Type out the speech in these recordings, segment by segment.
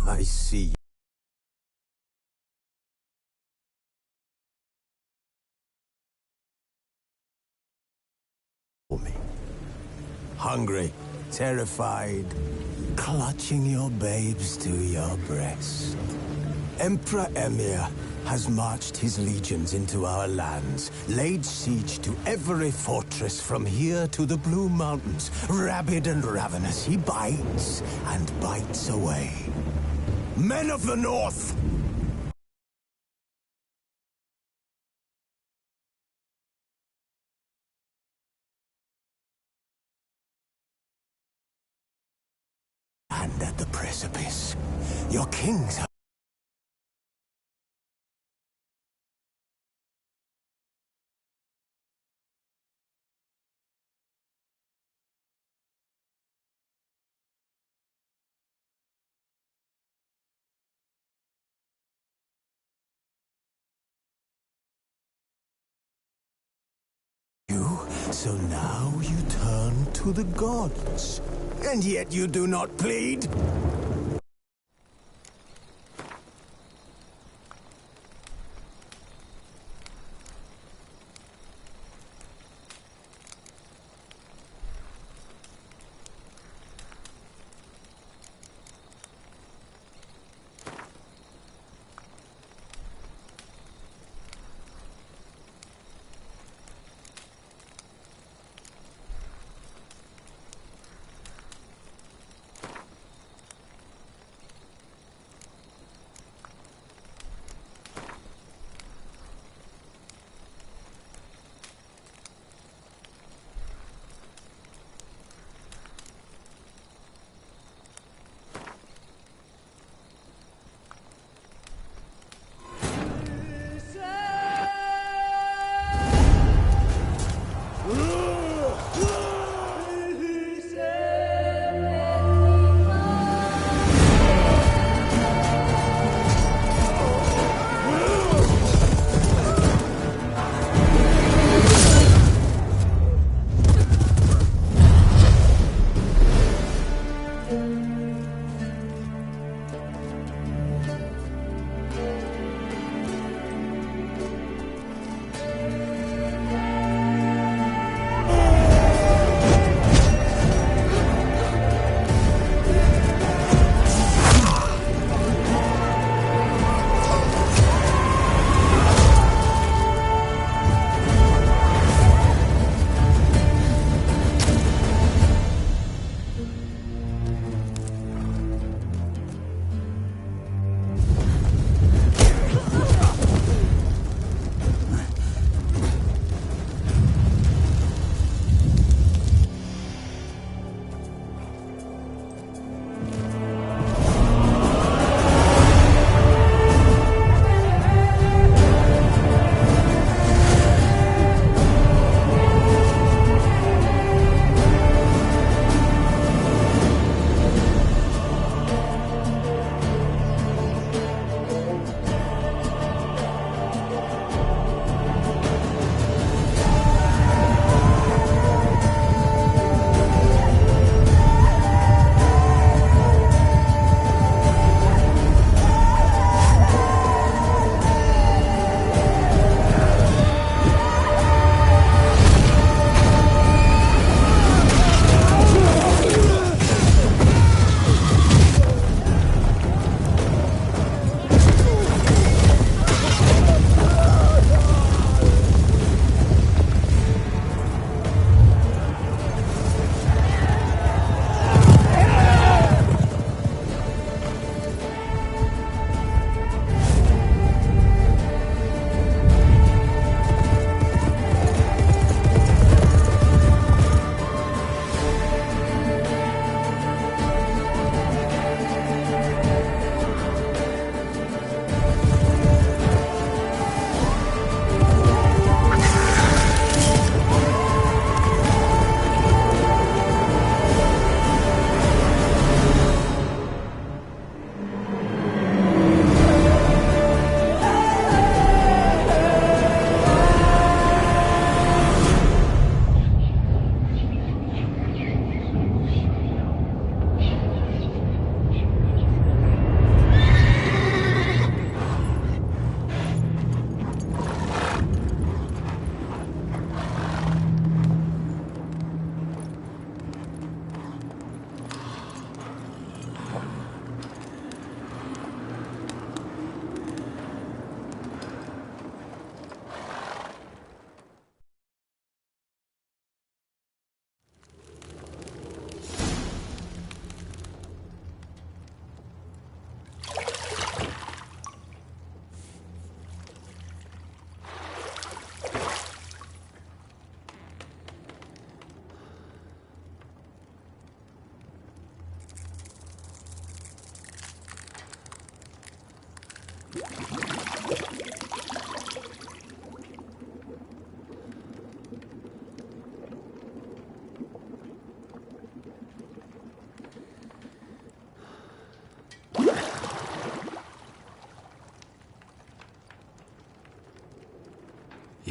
I see. Me. Hungry, terrified, clutching your babes to your breast. Emperor Emir has marched his legions into our lands, laid siege to every fortress from here to the Blue Mountains. Rabid and ravenous, he bites and bites away. Men of the North! And at the precipice, your kings have... So now you turn to the gods, and yet you do not plead?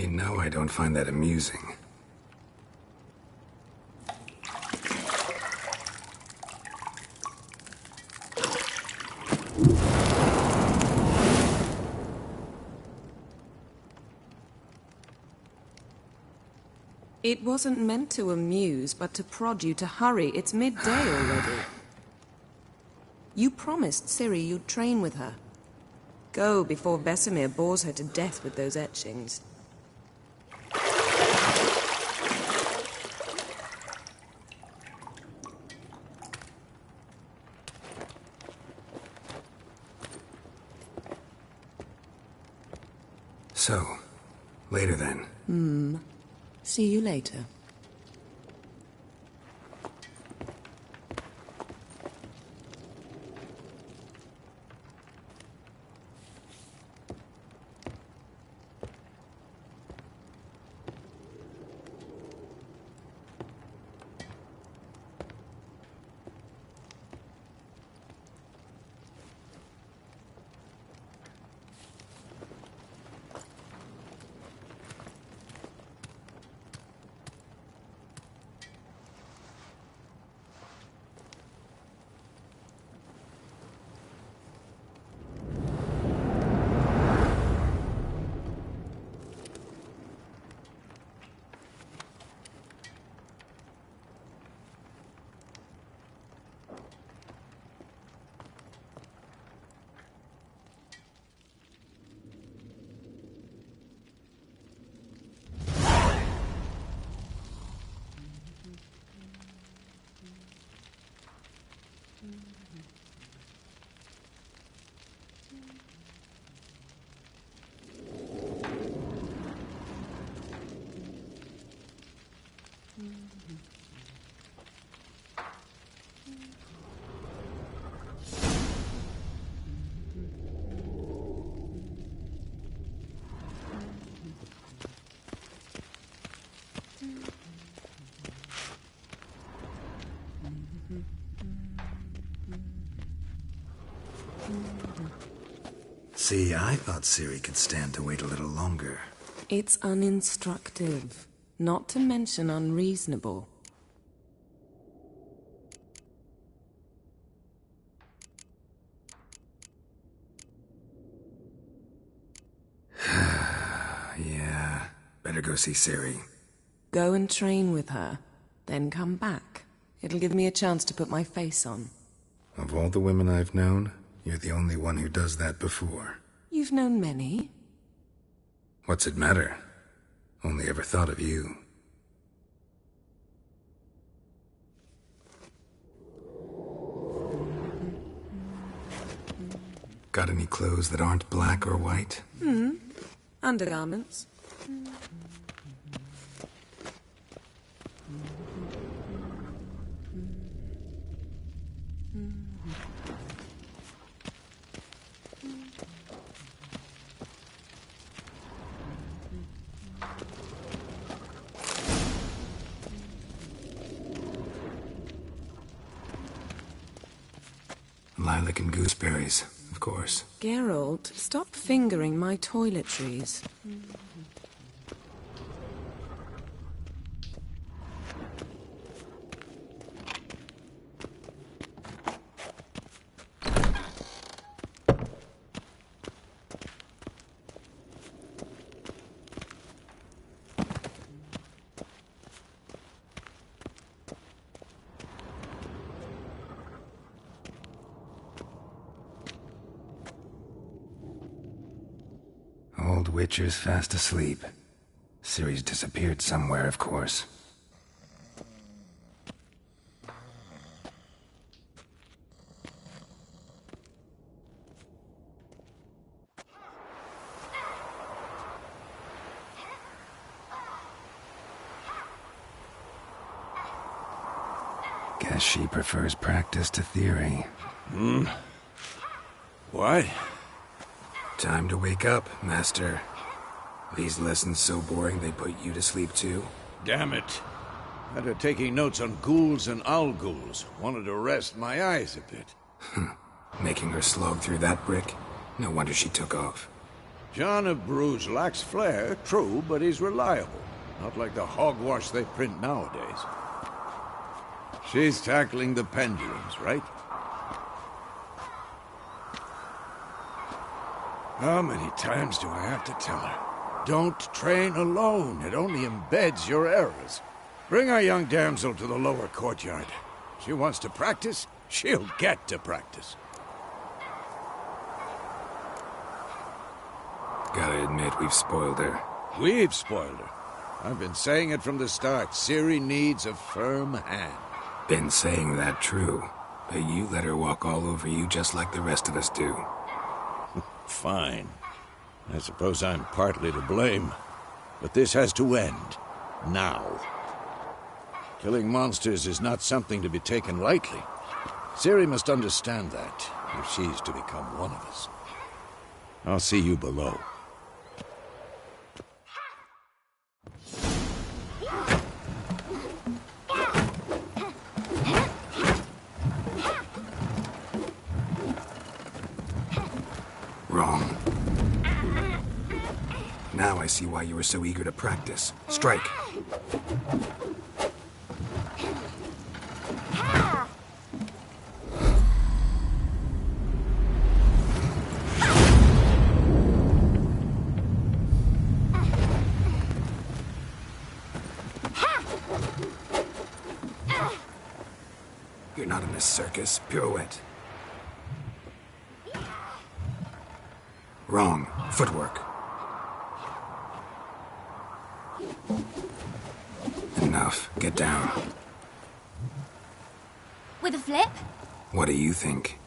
You know I don't find that amusing. It wasn't meant to amuse, but to prod you to hurry. It's midday already. You promised Ciri you'd train with her. Go before Vesemir bores her to death with those etchings. So, later then. See you later. See, I thought Ciri could stand to wait a little longer. It's uninstructive, not to mention unreasonable. Yeah, better go see Ciri. Go and train with her, then come back. It'll give me a chance to put my face on. Of all the women I've known, you're the only one who does that before. You've known many. What's it matter? Only ever thought of you. Got any clothes that aren't black or white? Undergarments. Lilac and gooseberries, of course. Geralt, stop fingering my toiletries. Old Witcher's fast asleep. Ciri's disappeared somewhere, of course. Guess she prefers practice to theory. What? Time to wake up, Master. These lessons so boring they put you to sleep too? Damn it. After taking notes on ghouls and owl ghouls, wanted to rest my eyes a bit. Making her slog through that brick? No wonder she took off. John of Bruges lacks flair, true, but he's reliable. Not like the hogwash they print nowadays. She's tackling the pendulums, right? How many times do I have to tell her? Don't train alone. It only embeds your errors. Bring our young damsel to the lower courtyard. She wants to practice, she'll get to practice. Gotta admit, we've spoiled her. We've spoiled her. I've been saying it from the start. Ciri needs a firm hand. Been saying that true, but you let her walk all over you just like the rest of us do. Fine. I suppose I'm partly to blame. But this has to end. Now. Killing monsters is not something to be taken lightly. Ciri must understand that, if she's to become one of us. I'll see you below. Wrong. Now I see why you were so eager to practice. Strike. You're not in a circus. Pirouette. Wrong. Footwork. Enough. Get down. With a flip? What do you think?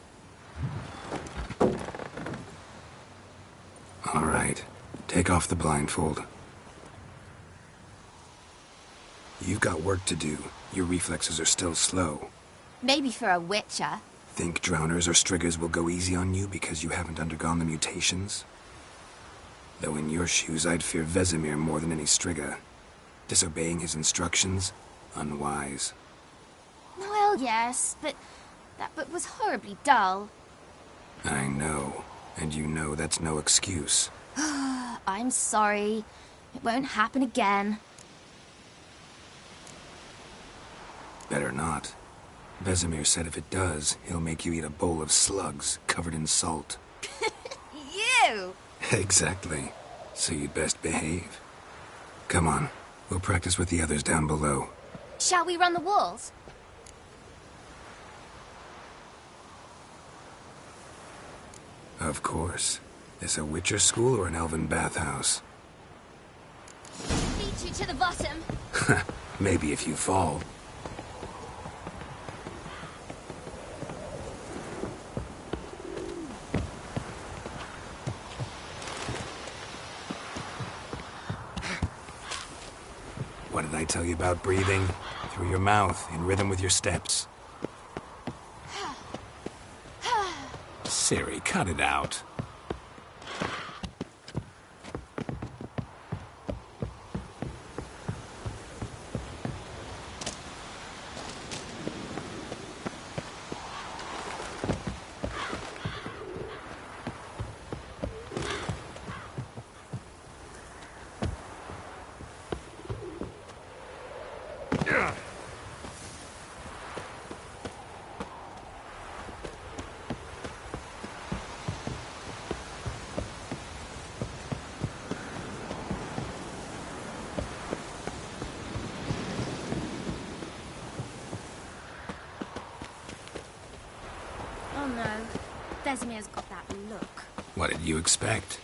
All right. Take off the blindfold. You've got work to do. Your reflexes are still slow. Maybe for a witcher. Think drowners or striggers will go easy on you because you haven't undergone the mutations? Though in your shoes, I'd fear Vesemir more than any strigger. Disobeying his instructions? Unwise. Well, yes, but that book was horribly dull. I know. And you know that's no excuse. I'm sorry. It won't happen again. Better not. Vesemir said if it does, he'll make you eat a bowl of slugs covered in salt. You! Exactly. So you'd best behave. Come on. We'll practice with the others down below. Shall we run the walls? Of course. Is a Witcher school or an elven bathhouse? Beat you to the bottom. Maybe if you fall. What did I tell you about breathing? Through your mouth, in rhythm with your steps. Ciri, cut it out. Oh no. Vesemir's got that look. What did you expect?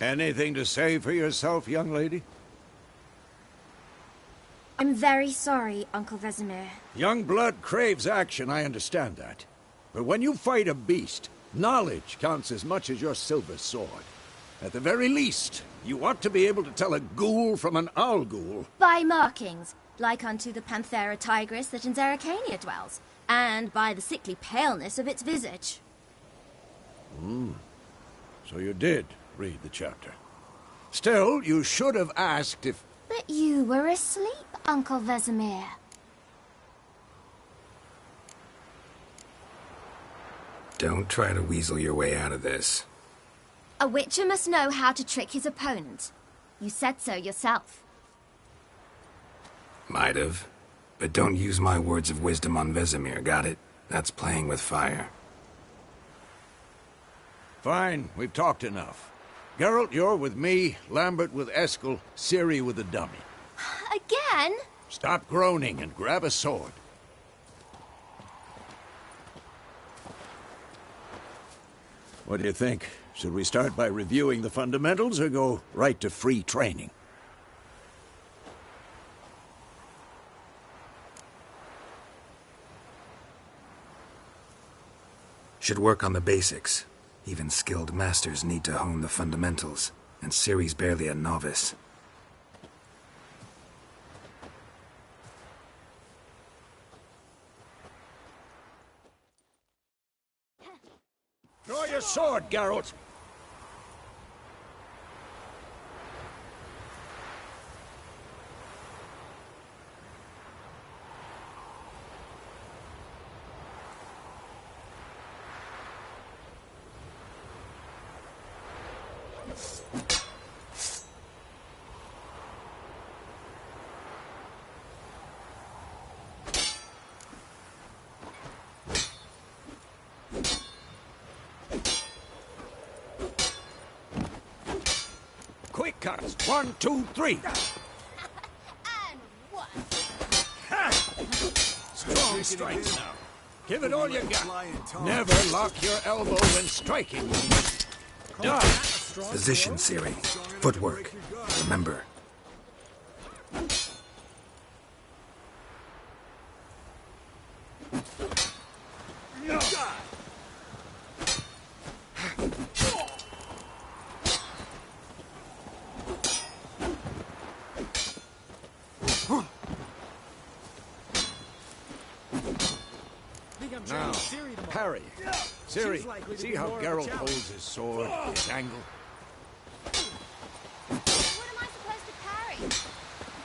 Anything to say for yourself, young lady? I'm very sorry, Uncle Vesemir. Young blood craves action, I understand that. But when you fight a beast, knowledge counts as much as your silver sword. At the very least, you ought to be able to tell a ghoul from an owl ghoul. By markings, like unto the Panthera tigris that in Zeracania dwells. And by the sickly paleness of its visage. So you did read the chapter. Still, you should have asked if... But you were asleep, Uncle Vesemir. Don't try to weasel your way out of this. A witcher must know how to trick his opponent. You said so yourself. Might have. But don't use my words of wisdom on Vesemir, got it? That's playing with fire. Fine, we've talked enough. Geralt, you're with me, Lambert with Eskel, Ciri with the dummy. Again? Stop groaning and grab a sword. What do you think? Should we start by reviewing the fundamentals or go right to free training? Should work on the basics. Even skilled masters need to hone the fundamentals, and Ciri's barely a novice. Draw your sword, Geralt! Quick cuts. 1, 2, 3. And what? Strong strikes now. Give it all you got. Never lock your elbow when striking. Done. Position, Ciri. Footwork. Remember. Now, parry. Ciri, see how Geralt holds his sword, his angle? What am I supposed to parry? I'm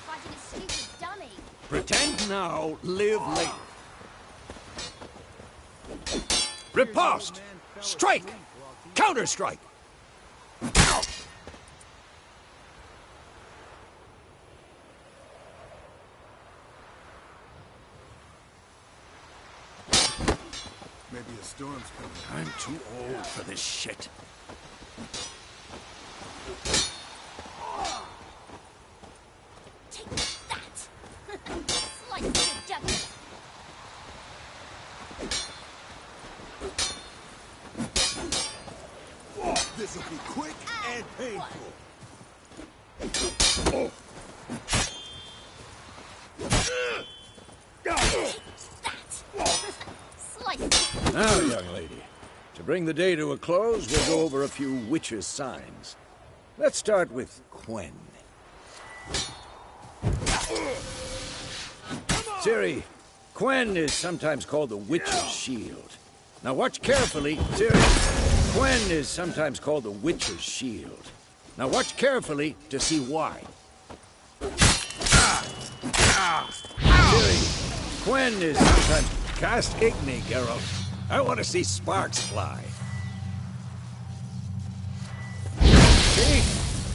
fighting a stupid dummy. Pretend now, live later. Riposte! Strike! Counter-strike! Maybe a storm's coming. I'm too old for this shit. Take that! Slice the jugular. This'll be quick and painful. Now, young lady, to bring the day to a close, we'll go over a few witches' signs. Let's start with Quen. Ciri, Quen is sometimes called the witch's shield. Now watch carefully, Ciri. Quen is sometimes called the witch's shield. Now watch carefully to see why. Ciri, Quen is sometimes... Cast Igni, Geralt. I want to see sparks fly. See?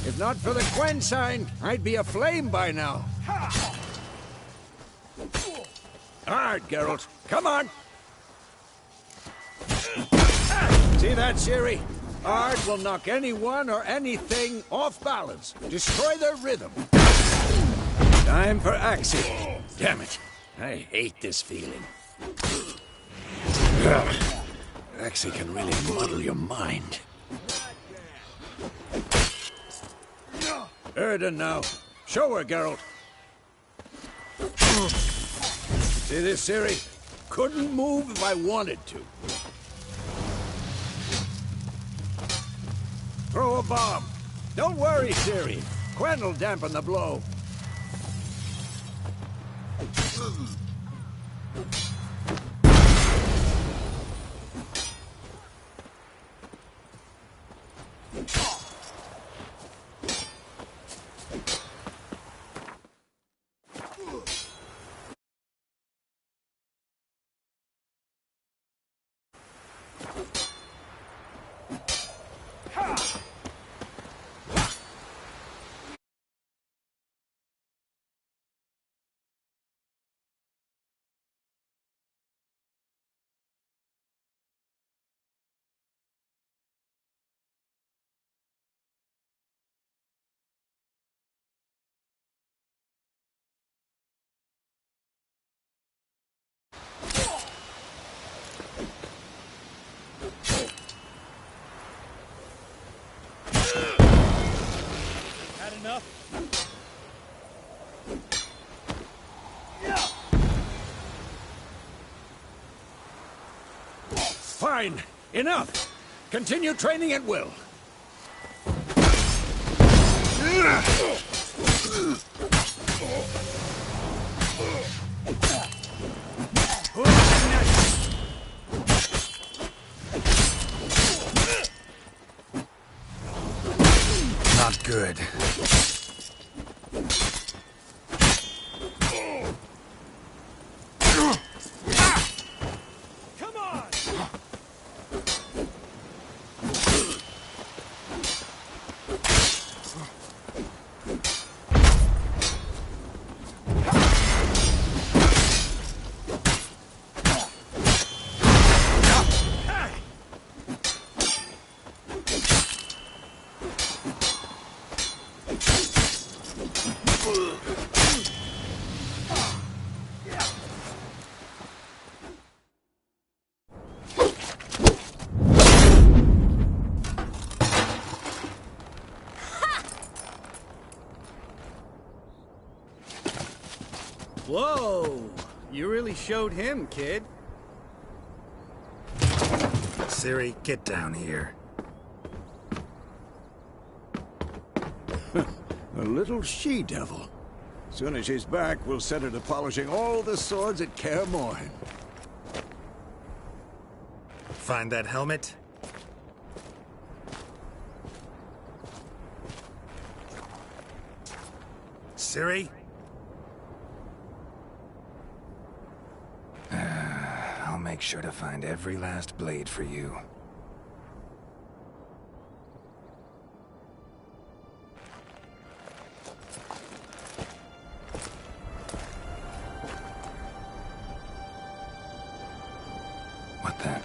If not for the Quen sign, I'd be aflame by now. Hard, Geralt. Come on. See that, Ciri? Ard will knock anyone or anything off balance. Destroy their rhythm. Time for Axie. Damn it. I hate this feeling. Axie can really muddle your mind. Erden now. Show her, Geralt. See this, Ciri? Couldn't move if I wanted to. Throw a bomb. Don't worry, Ciri. Quen will dampen the blow. Fine. Enough. Continue training at will. Not good. Whoa! You really showed him, kid. Ciri, get down here. A little she-devil. Soon as she's back, we'll set her to polishing all the swords at Kaer Morhen. Find that helmet? Ciri? I'll make sure to find every last blade for you. What the?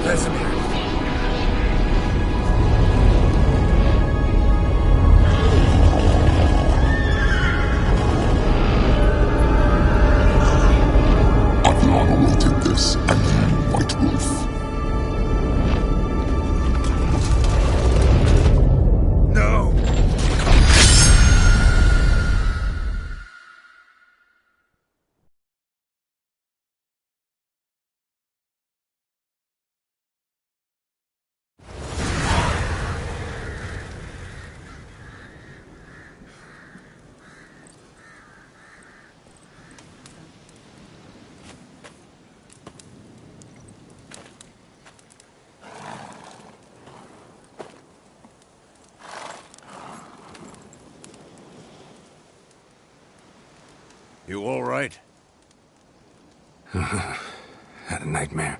Vesemir. Aviana will take this, and you, White Wolf. No! You all right? Had a nightmare.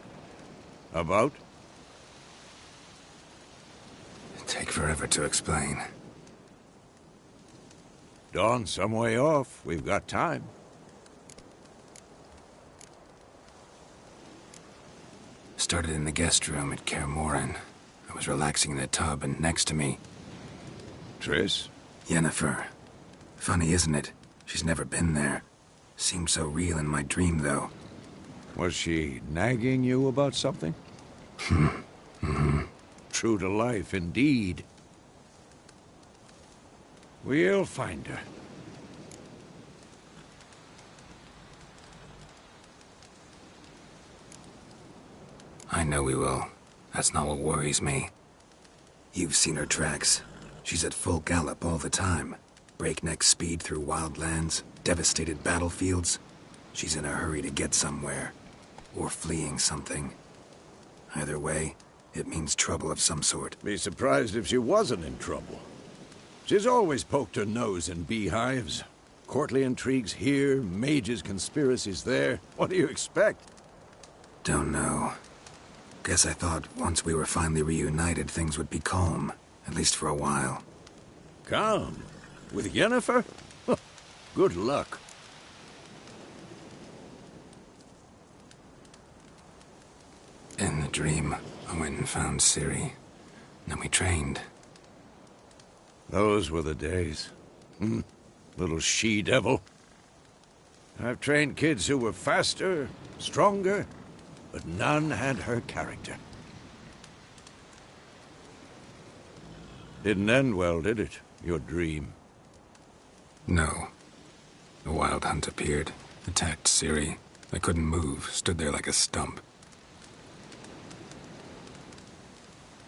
About? It'd take forever to explain. Dawn's some way off. We've got time. Started in the guest room at Kaer Morhen. I was relaxing in the tub, and next to me, Triss? Yennefer. Funny, isn't it? She's never been there. Seemed so real in my dream, though. Was she nagging you about something? True to life, indeed. We'll find her. I know we will. That's not what worries me. You've seen her tracks. She's at full gallop all the time. Breakneck speed through wild lands, devastated battlefields. She's in a hurry to get somewhere. Or fleeing something. Either way, it means trouble of some sort. Be surprised if she wasn't in trouble. She's always poked her nose in beehives. Courtly intrigues here, mages' conspiracies there. What do you expect? Don't know. Guess I thought once we were finally reunited, things would be calm. At least for a while. Calm? With Yennefer? Good luck. In the dream, I went and found Ciri. Then we trained. Those were the days. Little she-devil. I've trained kids who were faster, stronger, but none had her character. Didn't end well, did it? Your dream? No. The WildHunt appeared, attacked Ciri. I couldn't move, stood there like a stump.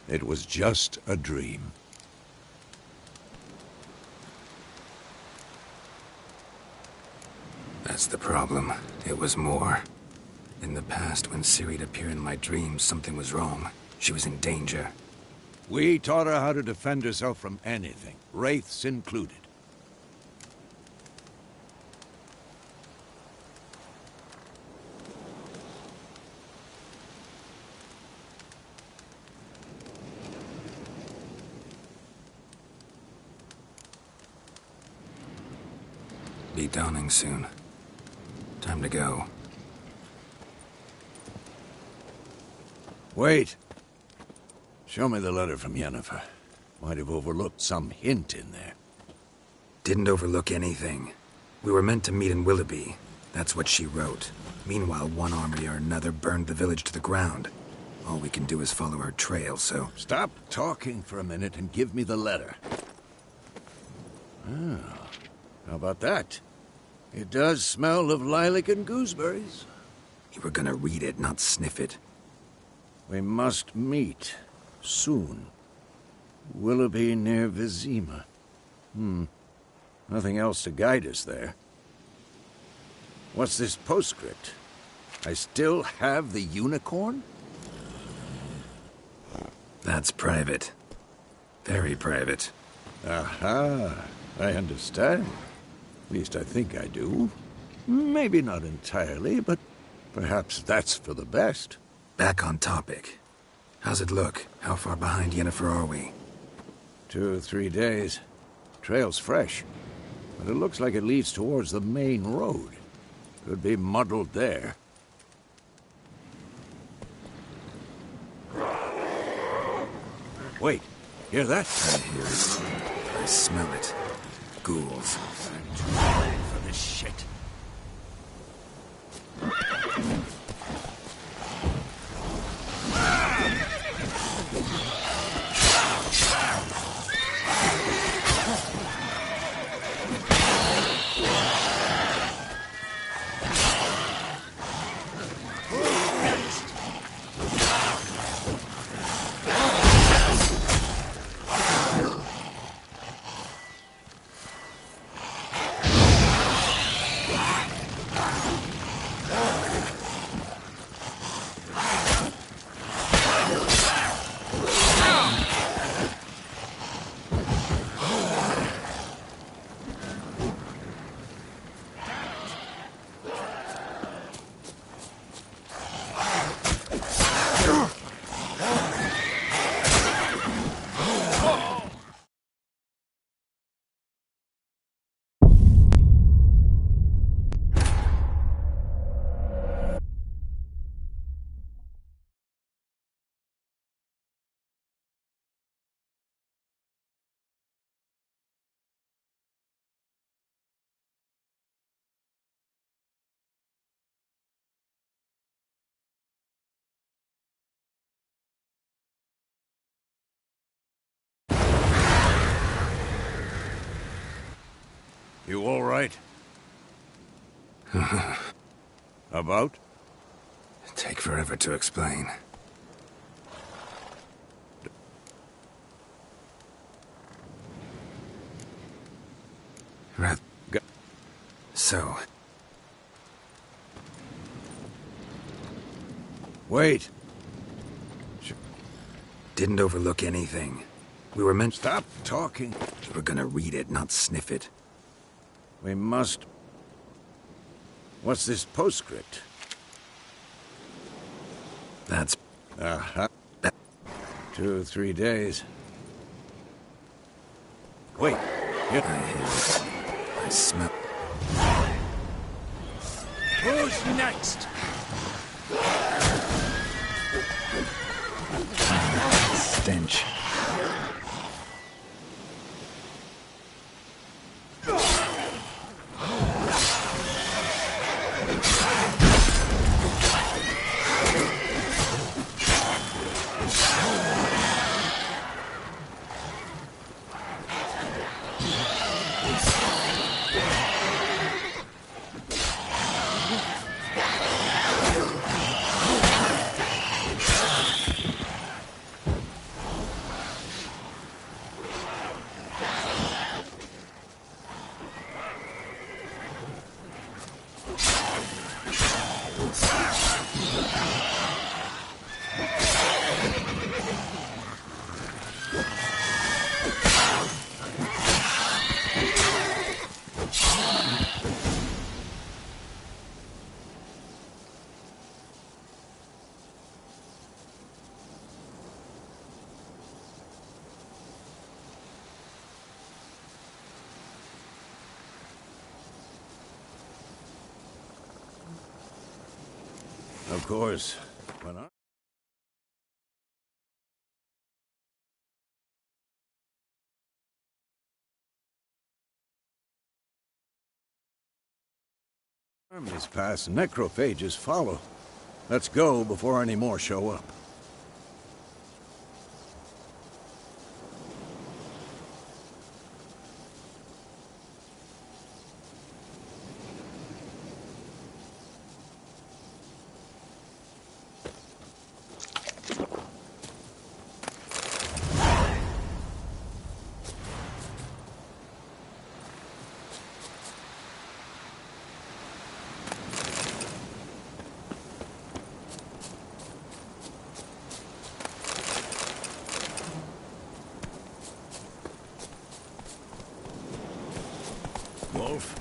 It was just a dream. That's the problem. It was more. In the past, when Ciri'd appear in my dreams, something was wrong. She was in danger. We taught her how to defend herself from anything, wraiths included. Be dawning soon. Time to go. Wait. Show me the letter from Yennefer. Might have overlooked some hint in there. Didn't overlook anything. We were meant to meet in Willoughby. That's what she wrote. Meanwhile, one army or another burned the village to the ground. All we can do is follow her trail, so... Stop talking for a minute and give me the letter. Ah, how about that? It does smell of lilac and gooseberries. You were gonna read it, not sniff it. We must meet. Soon. Willoughby near Vizima. Nothing else to guide us there. What's this postscript? I still have the unicorn? That's private. Very private. Aha, I understand. At least I think I do. Maybe not entirely, but perhaps that's for the best. Back on topic. How's it look? How far behind Yennefer are we? 2 or 3 days. Trail's fresh, but it looks like it leads towards the main road. Could be muddled there. Wait, hear that? I hear it. I smell it. Ghouls. I'm too old for this shit. You all right? About? Take forever to explain. So... Wait. Didn't overlook anything. We were meant... Stop talking. You were gonna read it, not sniff it. We must... What's this postscript? That's... Aha. 2 or 3 days. Wait. Here. I hear it. I smell... Who's next? Stench. Of course, when armies pass, necrophages follow. Let's go before any more show up. Wolf?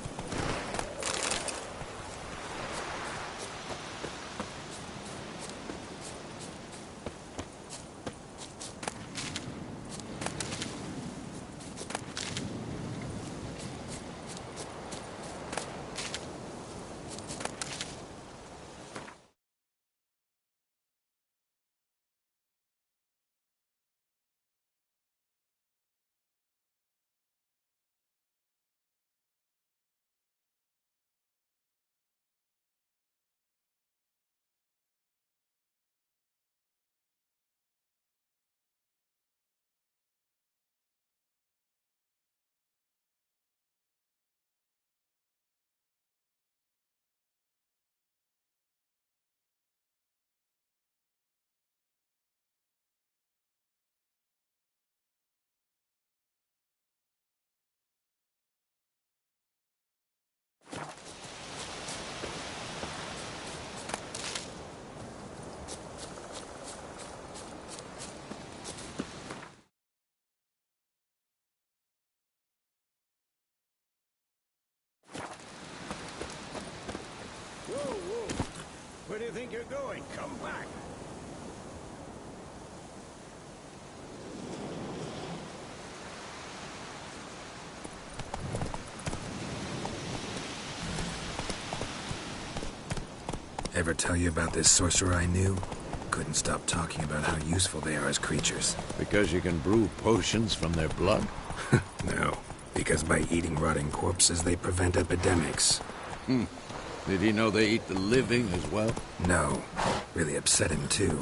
Where do you think you're going? Come back! Ever tell you about this sorcerer I knew? Couldn't stop talking about how useful they are as creatures. Because you can brew potions from their blood? No, because by eating rotting corpses, they prevent epidemics. Did he know they eat the living as well? No. Really upset him, too.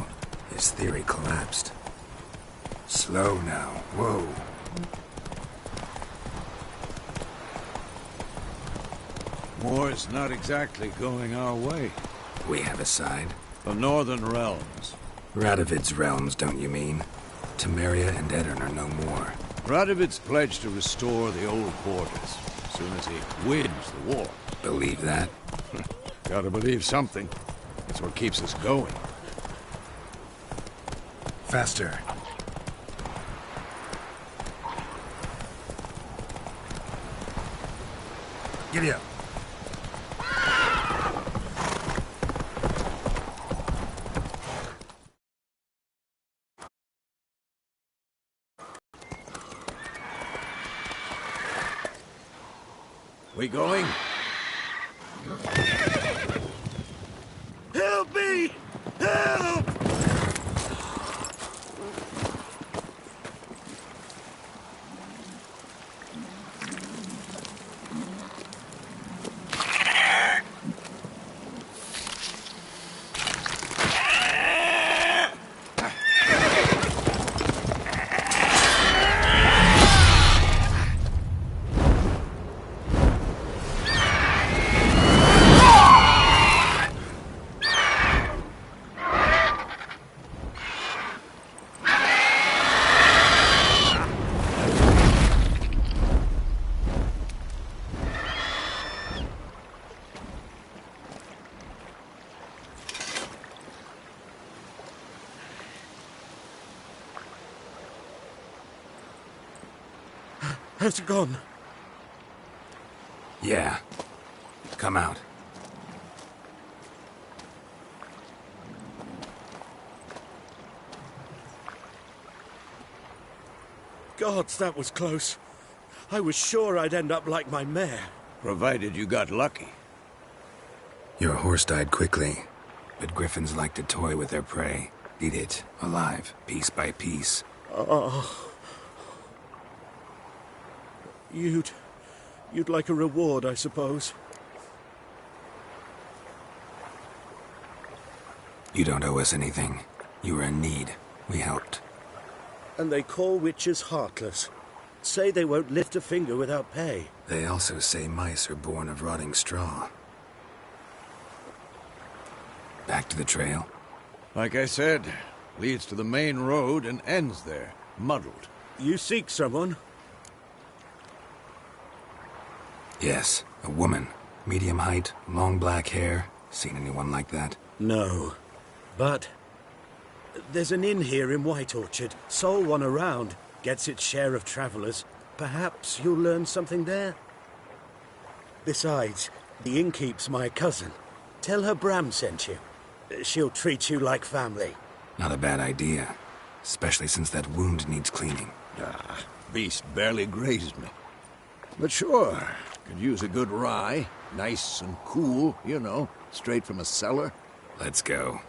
His theory collapsed. Slow now. Whoa. War's not exactly going our way. We have a side. The Northern Realms. Radovid's realms, don't you mean? Temeria and Edirn are no more. Radovid's pledged to restore the old borders as soon as he wins the war. Believe that? Gotta believe something. It's what keeps us going. Faster. Giddy up. We going? Help me! Help! Has it gone? Yeah. Come out. Gods, that was close. I was sure I'd end up like my mare. Provided you got lucky. Your horse died quickly. But griffins like to toy with their prey. Eat it, alive, piece by piece. Oh. You'd like a reward, I suppose. You don't owe us anything. You were in need. We helped. And they call witches heartless. Say they won't lift a finger without pay. They also say mice are born of rotting straw. Back to the trail? Like I said, leads to the main road and ends there, muddled. You seek someone? Yes, a woman. Medium height, long black hair. Seen anyone like that? No. But there's an inn here in White Orchard. Sole one around. Gets its share of travelers. Perhaps you'll learn something there? Besides, the innkeep's my cousin. Tell her Bram sent you. She'll treat you like family. Not a bad idea. Especially since that wound needs cleaning. Beast barely grazed me. But sure, could use a good rye. Nice and cool, you know, straight from a cellar. Let's go.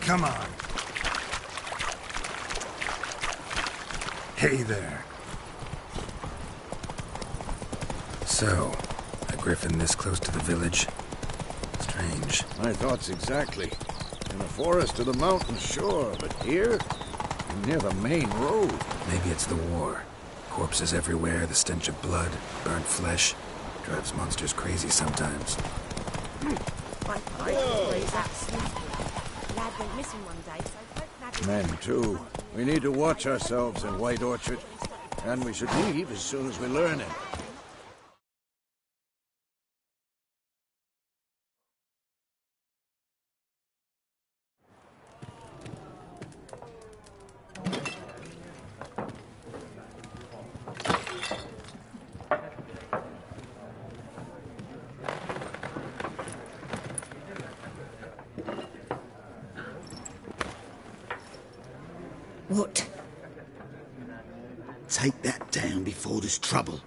Come on. Hey there. So, a griffin this close to the village? Strange. My thoughts exactly. In the forest or the mountains, sure, but here? Near the main road. Maybe it's the war. Corpses everywhere, the stench of blood, burnt flesh. Drives monsters crazy sometimes. Men, too. We need to watch ourselves in White Orchard. And we should leave as soon as we learn it. What? Take that down before there's trouble.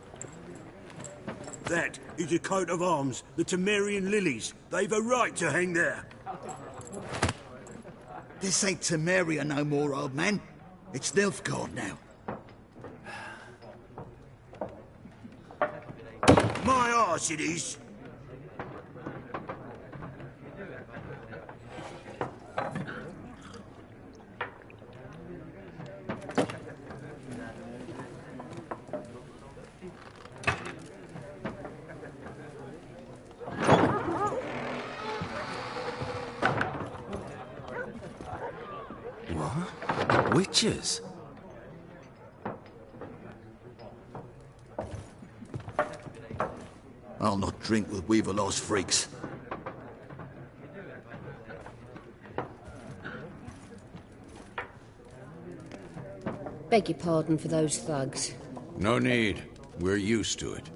That is a coat of arms, the Temerian lilies. They've a right to hang there. This ain't Temeria no more, old man. It's Nilfgaard now. My arse it is. What? Witches? I'll not drink with Weaverlaw's freaks. Beg your pardon for those thugs. No need. We're used to it.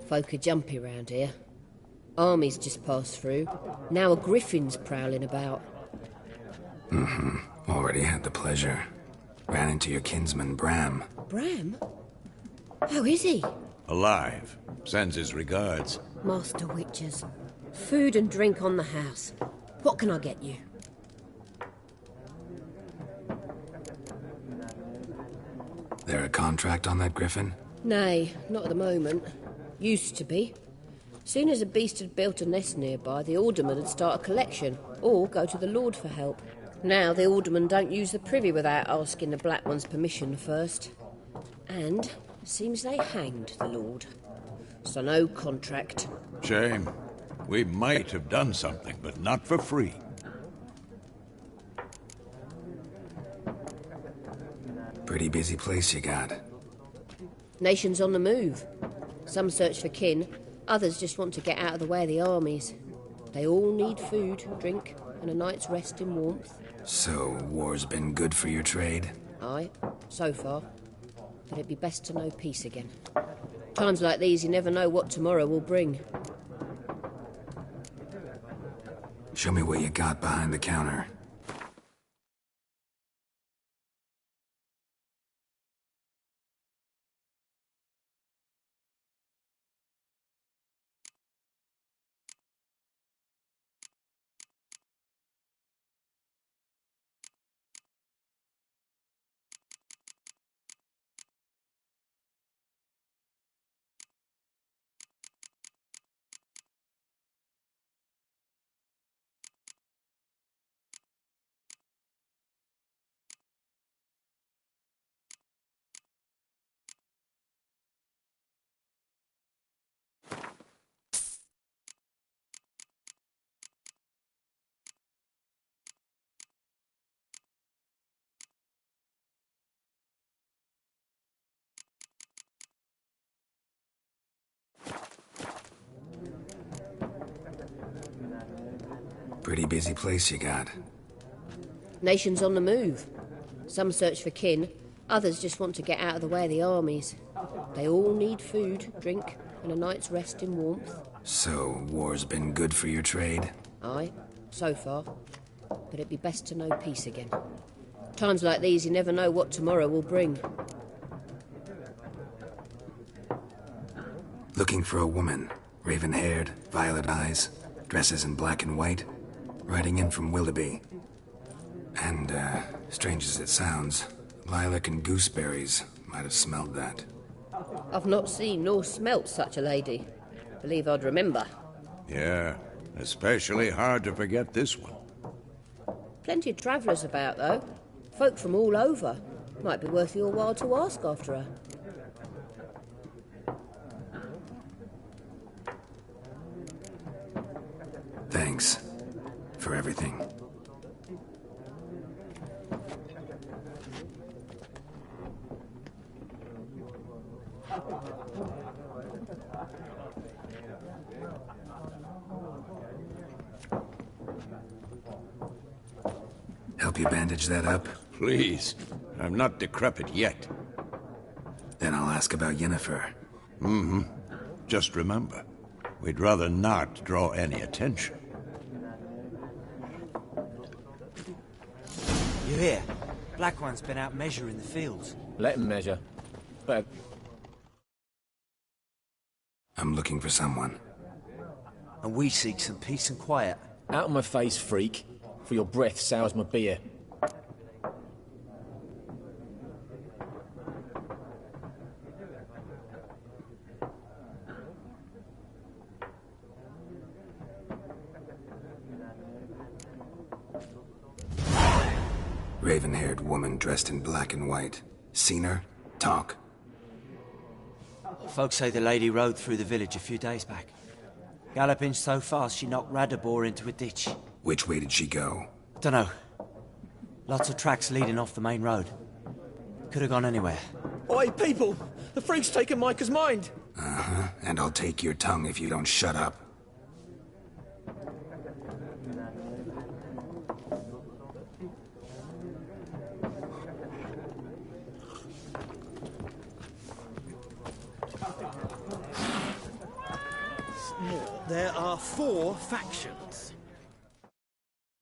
Folk are jumpy round here. Armies just passed through. Now a griffin's prowling about. Mm-hmm. Already had the pleasure. Ran into your kinsman, Bram. Bram? How is he? Alive. Sends his regards. Master Witchers. Food and drink on the house. What can I get you? There a contract on that griffin? Nay, not at the moment. Used to be. Soon as a beast had built a nest nearby, the alderman would start a collection, or go to the Lord for help. Now the alderman don't use the privy without asking the Black One's permission first. And it seems they hanged the Lord. So no contract. Shame. We might have done something, but not for free. Pretty busy place you got. Nations on the move. Some search for kin, others just want to get out of the way of the armies. They all need food, drink, and a night's rest in warmth. So, war's been good for your trade? Aye, so far. But it'd be best to know peace again. Times like these, you never know what tomorrow will bring. Show me what you got behind the counter. Pretty busy place you got. Nations on the move. Some search for kin, others just want to get out of the way of the armies. They all need food, drink, and a night's rest in warmth. So, war's been good for your trade? Aye, so far. But it'd be best to know peace again. Times like these, you never know what tomorrow will bring. Looking for a woman. Raven-haired, violet eyes, dresses in black and white. Riding in from Willoughby. And, strange as it sounds, lilac and gooseberries might have smelled that. I've not seen nor smelt such a lady. Believe I'd remember. Yeah, especially hard to forget this one. Plenty of travellers about, though. Folk from all over. Might be worth your while to ask after her. Thanks. For everything. Help you bandage that up? Please. I'm not decrepit yet. Then I'll ask about Yennefer. Mm-hmm. Just remember, we'd rather not draw any attention. You hear? Black One's been out measuring the fields. Let him measure. But I'm looking for someone. And we seek some peace and quiet. Out of my face, freak. For your breath sours my beer. Raven-haired woman dressed in black and white. Seen her? Talk. Folks say the lady rode through the village a few days back. Galloping so fast she knocked Radabor into a ditch. Which way did she go? Dunno. Lots of tracks leading off the main road. Could have gone anywhere. Oi, people! The freak's taken Micah's mind! Uh-huh. And I'll take your tongue if you don't shut up. There are 4 factions.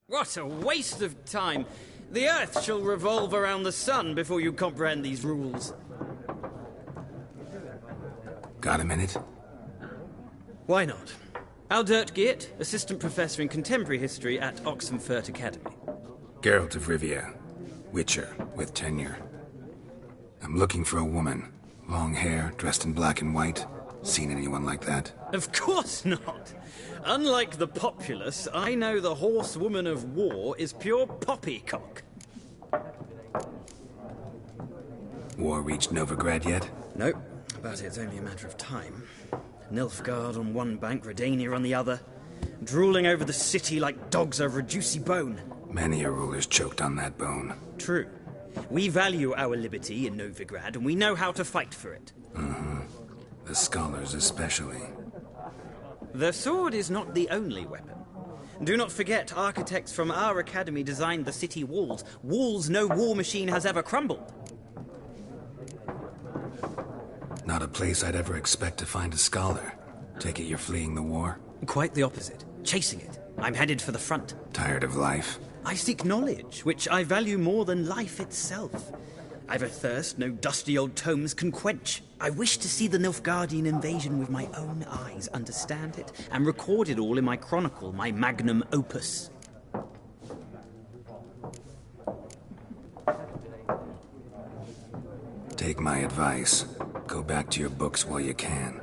What a waste of time! The Earth shall revolve around the sun before you comprehend these rules. Got a minute? Why not? Aldert Geert, Assistant Professor in Contemporary History at Oxenfurt Academy. Geralt of Rivia. Witcher, with tenure. I'm looking for a woman. Long hair, dressed in black and white. Seen anyone like that? Of course not. Unlike the populace, I know the horsewoman of war is pure poppycock. War reached Novigrad yet? Nope, but it's only a matter of time. Nilfgaard on one bank, Redania on the other. Drooling over the city like dogs over a juicy bone. Many a ruler's choked on that bone. True. We value our liberty in Novigrad, and we know how to fight for it. The scholars especially. The sword is not the only weapon. Do not forget, architects from our academy designed the city walls. Walls no war machine has ever crumbled. Not a place I'd ever expect to find a scholar. Take it you're fleeing the war? Quite the opposite. Chasing it. I'm headed for the front. Tired of life? I seek knowledge, which I value more than life itself. I've a thirst no dusty old tomes can quench. I wish to see the Nilfgaardian invasion with my own eyes, understand it, and record it all in my chronicle, my magnum opus. Take my advice. Go back to your books while you can.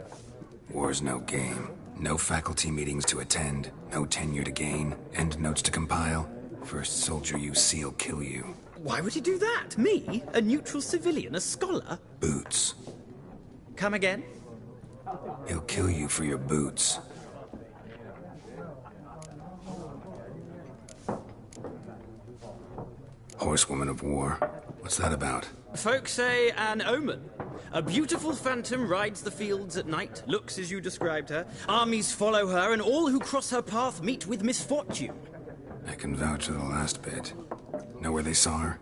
War's no game. No faculty meetings to attend, no tenure to gain, endnotes to compile. First soldier you see will kill you. Why would he do that? Me? A neutral civilian? A scholar? Boots. Come again? He'll kill you for your boots. Horsewoman of war. What's that about? Folk say an omen. A beautiful phantom rides the fields at night, looks as you described her. Armies follow her, and all who cross her path meet with misfortune. I can vouch for the last bit. Know where they saw her?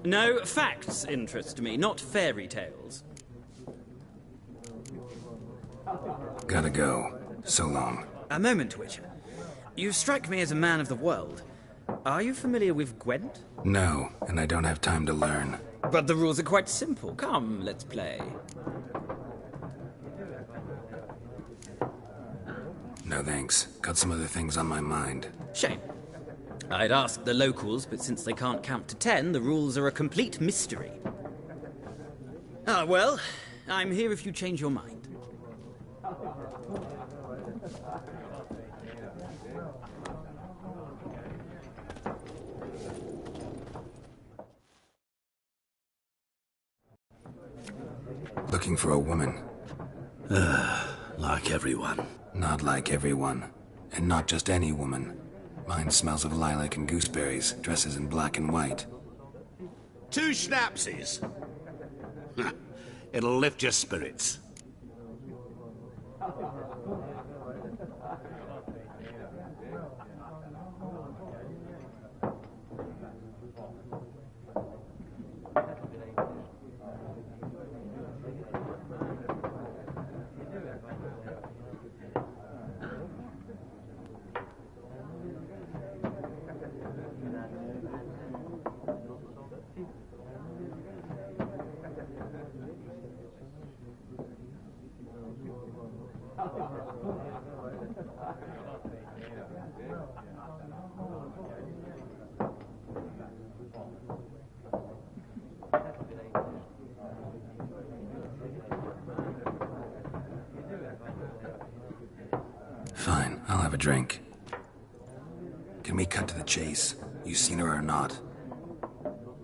No, facts interest me, not fairy tales. Gotta go. So long. A moment, Witcher. You strike me as a man of the world. Are you familiar with Gwent? No, and I don't have time to learn. But the rules are quite simple. Come, let's play. No thanks. Got some other things on my mind. Shame. I'd ask the locals, but since they can't count to 10, the rules are a complete mystery. Ah, well, I'm here if you change your mind. Looking for a woman. Like everyone. Not like everyone. And not just any woman. Mine smells of lilac and gooseberries, dresses in black and white. 2 schnapsies. It'll lift your spirits. Fine, I'll have a drink. Can we cut to the chase? You seen her or not?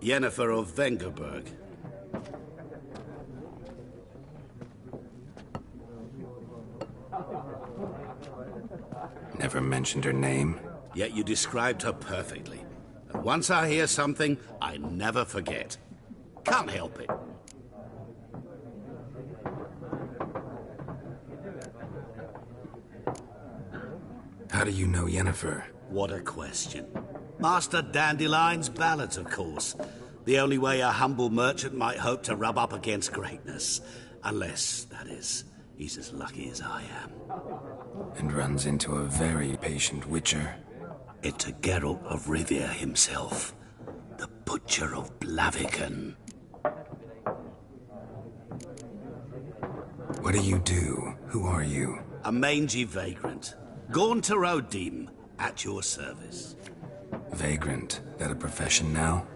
Yennefer of Vengerberg. Never mentioned her name. Yet you described her perfectly. And once I hear something, I never forget. Can't help it. How do you know Yennefer? What a question. Master Dandelion's ballads, of course. The only way a humble merchant might hope to rub up against greatness. Unless, that is, he's as lucky as I am. And runs into a very patient witcher. It's a Geralt of Rivia himself. The Butcher of Blaviken. What do you do? Who are you? A mangy vagrant. Gaunter Odim, at your service. Vagrant? That a profession now?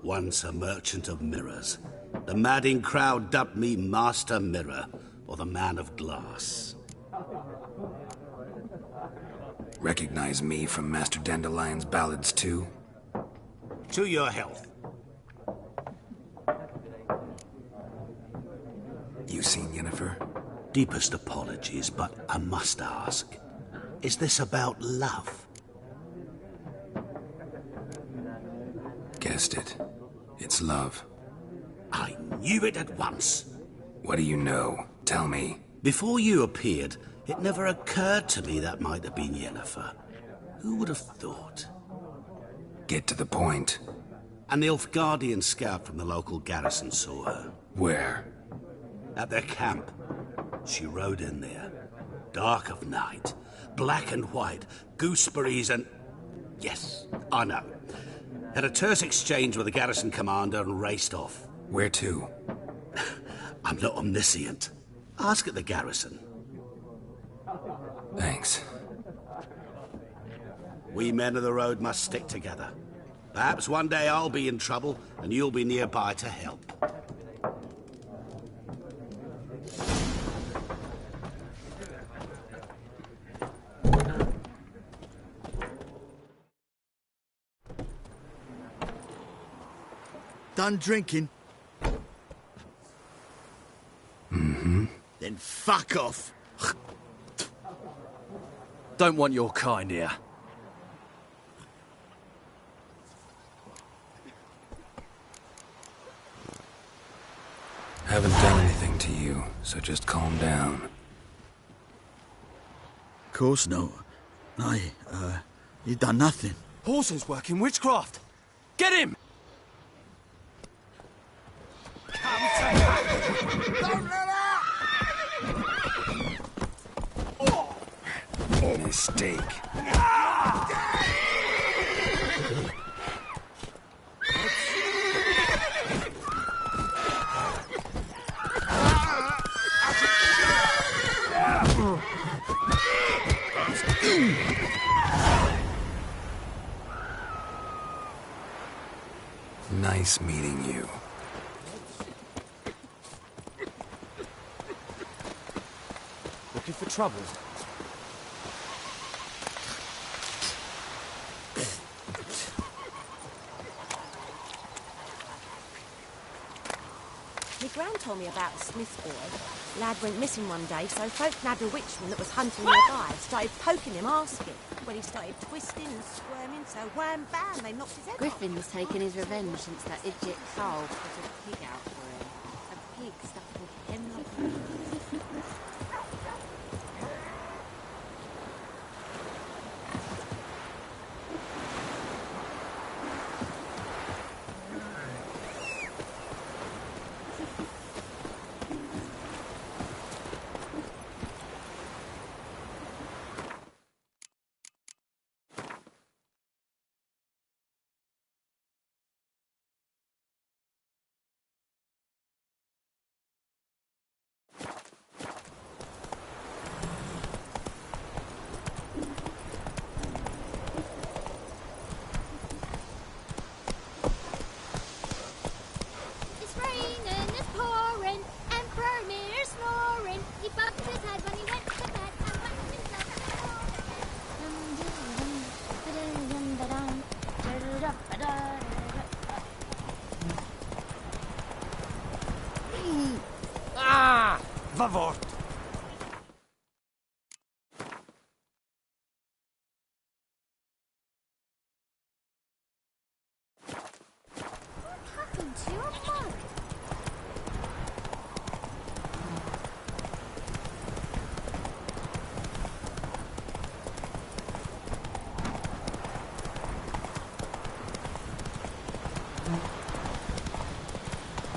Once a merchant of mirrors. The madding crowd dubbed me Master Mirror, or the Man of Glass. Recognize me from Master Dandelion's ballads, too? To your health. You seen Yennefer? Deepest apologies, but I must ask. Is this about love? Guessed it. It's love. I knew it at once. What do you know? Tell me. Before you appeared, it never occurred to me that might have been Yennefer. Who would have thought? Get to the point. An Nilfgaardian scout from the local garrison saw her. Where? At their camp. She rode in there. Dark of night. Black and white. Gooseberries and... Yes, I know. Had a terse exchange with the garrison commander and raced off. Where to? I'm not omniscient. Ask at the garrison. Thanks. We men of the road must stick together. Perhaps one day I'll be in trouble and you'll be nearby to help. Done drinking? Mm-hmm. Then fuck off. Don't want your kind here. Haven't done anything to you, so just calm down. Of course not. You done nothing. Horses working witchcraft. Get him! Mistake. Nice meeting you. Looking for trouble? My gran told me about a Smith boy. Lad went missing one day, so folk nabbed a witchman that was hunting nearby. Started poking him, asking. When he started twisting and squirming, so wham bam, they knocked his head off. Griffin's taken his revenge since that idiot Carl put a pig out for him. A pig stuffed with hemlock. Vavort! What happened to your mug?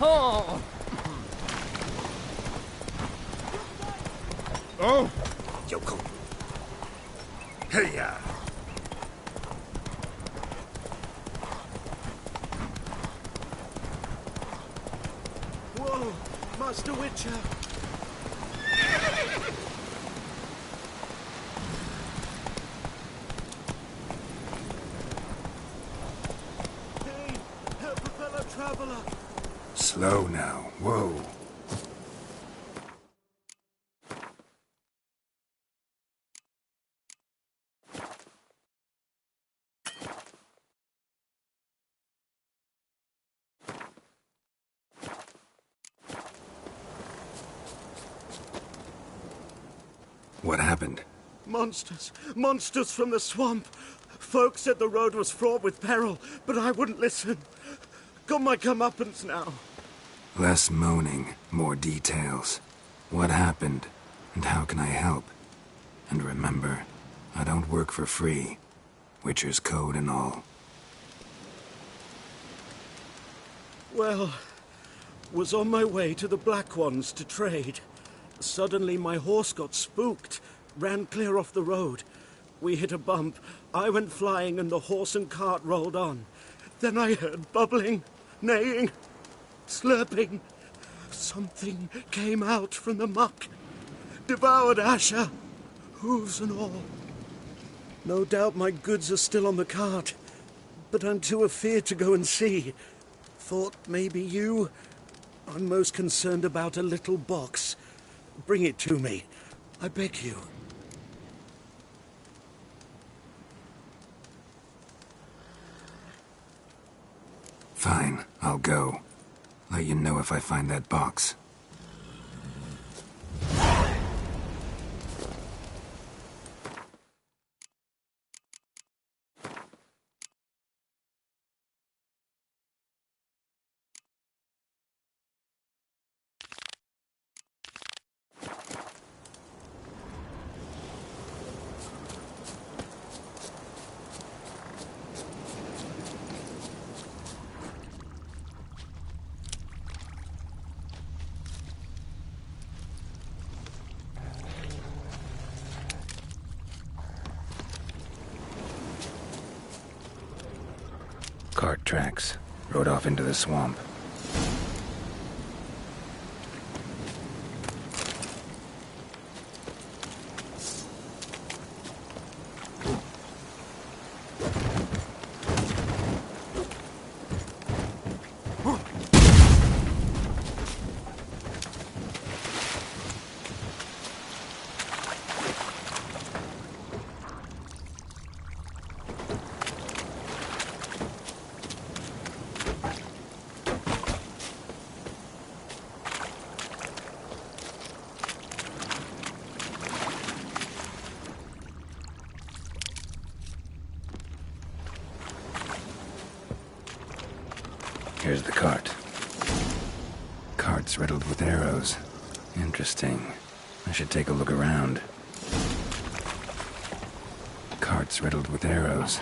Oh! Oh! Yoko. Hey-ya! Whoa! Master Witcher! Hey! Help a fellow traveler! Slow now. Whoa. What happened? Monsters. Monsters from the swamp. Folks said the road was fraught with peril, but I wouldn't listen. Got my comeuppance now. Less moaning, more details. What happened, and how can I help? And remember, I don't work for free. Witcher's code and all. Well, was on my way to the Black Ones to trade. Suddenly my horse got spooked, ran clear off the road. We hit a bump, I went flying and the horse and cart rolled on. Then I heard bubbling, neighing, slurping. Something came out from the muck, devoured Asher, hooves and all. No doubt my goods are still on the cart, but I'm too afeard to go and see. Thought maybe you... I'm most concerned about a little box. Bring it to me, I beg you. Fine, I'll go. Let you know if I find that box. Cart tracks. Rode off into the swamp. Here's the cart. Cart's riddled with arrows. Interesting. I should take a look around. Cart's riddled with arrows.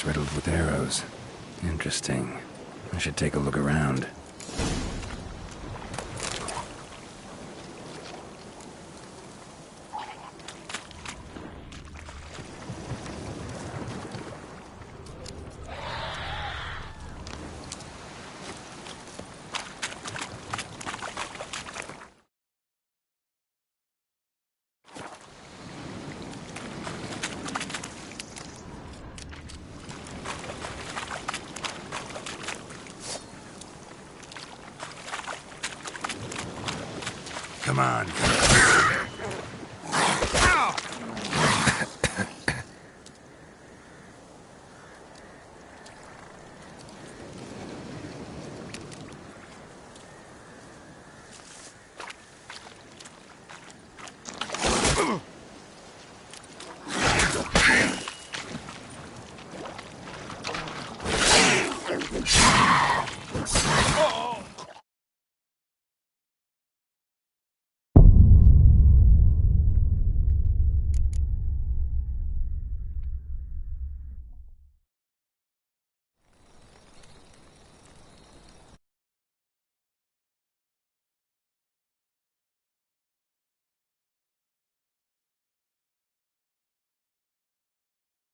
paths riddled with arrows. Interesting. I should take a look around. Come on. Oh!